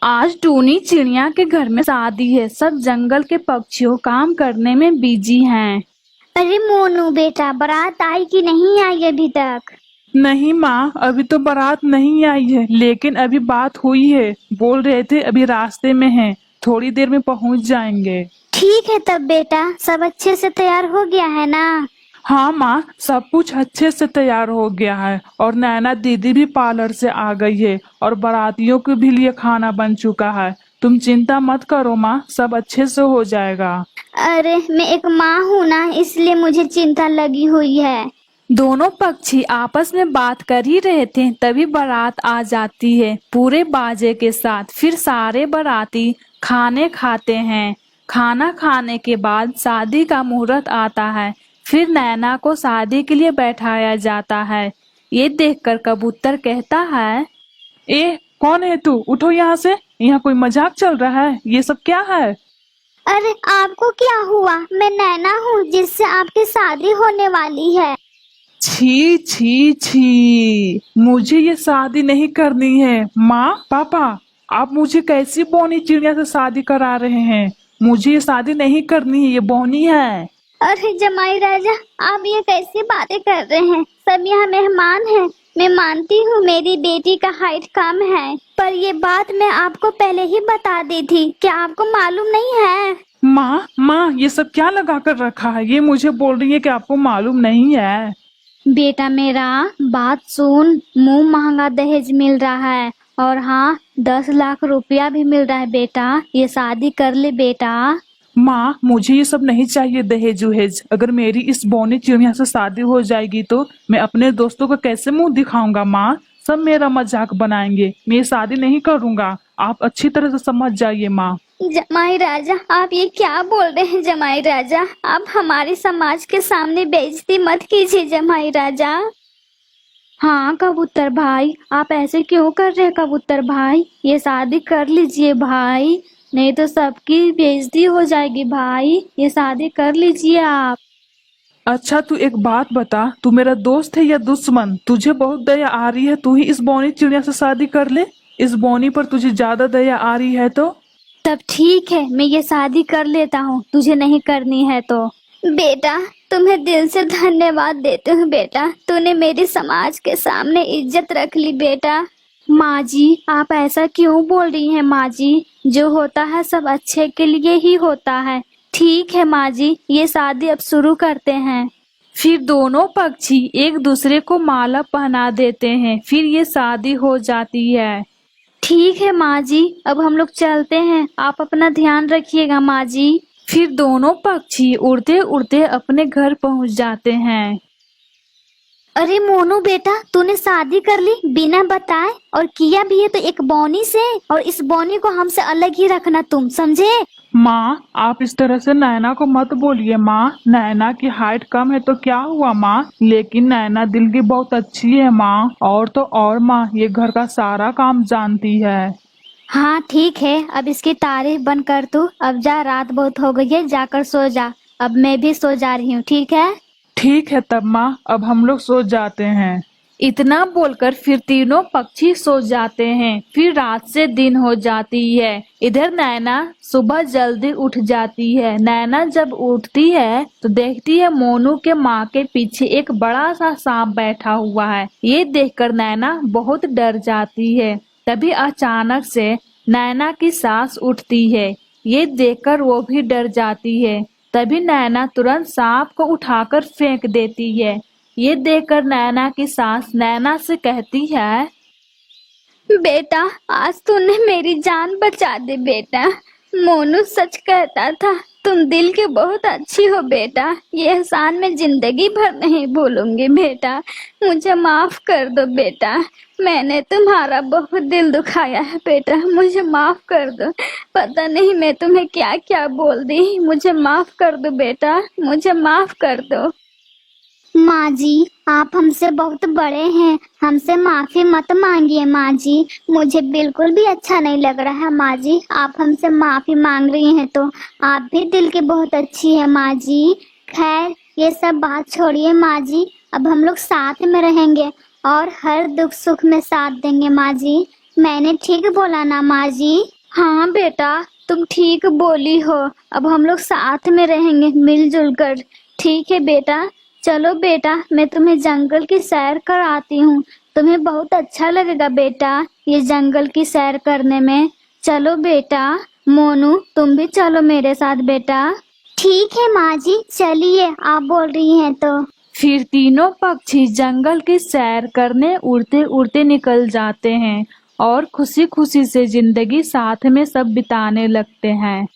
आज टूनी चिड़िया के घर में शादी है। सब जंगल के पक्षियों काम करने में बिजी हैं। अरे मोनू बेटा, बारात आई कि नहीं आई अभी तक? नहीं माँ, अभी तो बारात नहीं आई है, लेकिन अभी बात हुई है। बोल रहे थे अभी रास्ते में हैं, थोड़ी देर में पहुँच जाएंगे। ठीक है तब बेटा, सब अच्छे से तैयार हो गया है ना? हाँ माँ, सब कुछ अच्छे से तैयार हो गया है और नैना दीदी भी पार्लर से आ गई है और बारातियों के भी लिए खाना बन चुका है। तुम चिंता मत करो माँ, सब अच्छे से हो जाएगा। अरे मैं एक माँ हूँ ना, इसलिए मुझे चिंता लगी हुई है। दोनों पक्षी आपस में बात कर ही रहे थे, तभी बारात आ जाती है पूरे बाजे के साथ। फिर सारे बाराती खाने खाते हैं। खाना खाने के बाद शादी का मुहूर्त आता है। फिर नैना को शादी के लिए बैठाया जाता है। ये देखकर कबूतर कहता है, ए कौन है तू? उठो यहाँ से, यहाँ कोई मजाक चल रहा है, ये सब क्या है? अरे आपको क्या हुआ? मैं नैना हूँ जिससे आपकी शादी होने वाली है। छी छी छी, मुझे ये शादी नहीं करनी है। माँ पापा, आप मुझे कैसी बौनी चिड़िया से शादी करा रहे हैं? मुझे ये शादी नहीं करनी है, ये बौनी है। अरे जमाई राजा, आप ये कैसी बातें कर रहे हैं? सब यहाँ मेहमान हैं। मैं मानती हूँ मेरी बेटी का हाइट कम है, पर ये बात मैं आपको पहले ही बता दी थी। क्या आपको मालूम नहीं है? माँ ये सब क्या लगा कर रखा है? ये मुझे बोल रही है कि आपको मालूम नहीं है। बेटा मेरा बात सुन, मुंह महंगा दहेज मिल रहा है और हाँ 10 लाख रुपया भी मिल रहा है बेटा। ये शादी कर ले बेटा। माँ मुझे ये सब नहीं चाहिए, दहेज उहेज। अगर मेरी इस बौनी चिड़िया से शादी हो जाएगी तो मैं अपने दोस्तों को कैसे मुंह दिखाऊंगा? माँ सब मेरा मजाक बनाएंगे, मैं ये शादी नहीं करूँगा। आप अच्छी तरह से समझ जाइए माँ। जमाई राजा, आप ये क्या बोल रहे हैं? जमाई राजा, आप हमारे समाज के सामने बेइज्जती मत कीजिए जमाई राजा। हाँ कबूतर भाई, आप ऐसे क्यों कर रहे हैं? कबूतर भाई, ये शादी कर लीजिए भाई, नहीं तो सबकी बेइज्जती हो जाएगी भाई। ये शादी कर लीजिए आप। अच्छा तू एक बात बता, तू मेरा दोस्त है या दुश्मन? तुझे बहुत दया आ रही है, तू ही इस बौनी चिड़िया से शादी कर ले। इस बौनी पर तुझे ज्यादा दया आ रही है तो तब ठीक है, मैं ये शादी कर लेता हूँ, तुझे नहीं करनी है तो। बेटा तुम्हें दिल से धन्यवाद देती हूँ बेटा, तूने मेरी समाज के सामने इज्जत रख ली बेटा। माँ जी आप ऐसा क्यों बोल रही हैं? माँ जी जो होता है सब अच्छे के लिए ही होता है। ठीक है माँ जी, ये शादी अब शुरू करते हैं। फिर दोनों पक्षी एक दूसरे को माला पहना देते हैं। फिर ये शादी हो जाती है। ठीक है माँ जी, अब हम लोग चलते हैं, आप अपना ध्यान रखिएगा माँ जी। फिर दोनों पक्षी उड़ते उड़ते अपने घर पहुँच जाते हैं। अरे मोनू बेटा, तूने शादी कर ली बिना बताए, और किया भी है तो एक बौनी से, और इस बौनी को हमसे अलग ही रखना, तुम समझे? माँ आप इस तरह से नैना को मत बोलिए। माँ नैना की हाइट कम है तो क्या हुआ माँ, लेकिन नैना दिल की बहुत अच्छी है माँ। और तो और माँ, ये घर का सारा काम जानती है। हाँ ठीक है, अब इसकी तारीफ बंद कर तू। अब जा, रात बहुत हो गई है, जाकर सो जा। अब मैं भी सो जा रही हूँ, ठीक है? ठीक है तब माँ, अब हम लोग सो जाते हैं। इतना बोलकर फिर तीनों पक्षी सो जाते हैं। फिर रात से दिन हो जाती है। इधर नैना सुबह जल्दी उठ जाती है। नैना जब उठती है तो देखती है मोनू के माँ के पीछे एक बड़ा सा सांप बैठा हुआ है। ये देखकर नैना बहुत डर जाती है। तभी अचानक से नैना की सांस उठती है। ये देखकर वो भी डर जाती है। तभी नैना तुरंत सांप को उठाकर फेंक देती है। ये देखकर नैना की सास नैना से कहती है, बेटा आज तूने मेरी जान बचा दी बेटा। मोनू सच कहता था, तुम दिल के बहुत अच्छी हो बेटा। ये एहसान मैं जिंदगी भर नहीं भूलूंगी बेटा। मुझे माफ कर दो बेटा, मैंने तुम्हारा बहुत दिल दुखाया है बेटा, मुझे माफ कर दो। पता नहीं मैं तुम्हें क्या क्या बोल दी, मुझे माफ कर दो बेटा, मुझे माफ कर दो। माँ जी आप हमसे बहुत बड़े हैं, हमसे माफी मत मांगिए माँ जी। मुझे बिल्कुल भी अच्छा नहीं लग रहा है माँ जी, आप हमसे माफी मांग रही हैं तो। आप भी दिल की बहुत अच्छी है माँ जी। खैर ये सब बात छोड़िए माँ जी, अब हम लोग साथ में रहेंगे और हर दुख सुख में साथ देंगे माँ जी। मैंने ठीक बोला ना माँ जी? हाँ बेटा, तुम ठीक बोली हो। अब हम लोग साथ में रहेंगे मिलजुल कर। ठीक है बेटा। चलो बेटा, मैं तुम्हें जंगल की सैर कराती हूँ। तुम्हें बहुत अच्छा लगेगा बेटा ये जंगल की सैर करने में। चलो बेटा। मोनू, तुम भी चलो मेरे साथ बेटा। ठीक है माँ जी, चलिए, आप बोल रही हैं तो। फिर तीनों पक्षी जंगल की सैर करने उड़ते उड़ते निकल जाते हैं और खुशी खुशी से जिंदगी साथ में सब बिताने लगते हैं।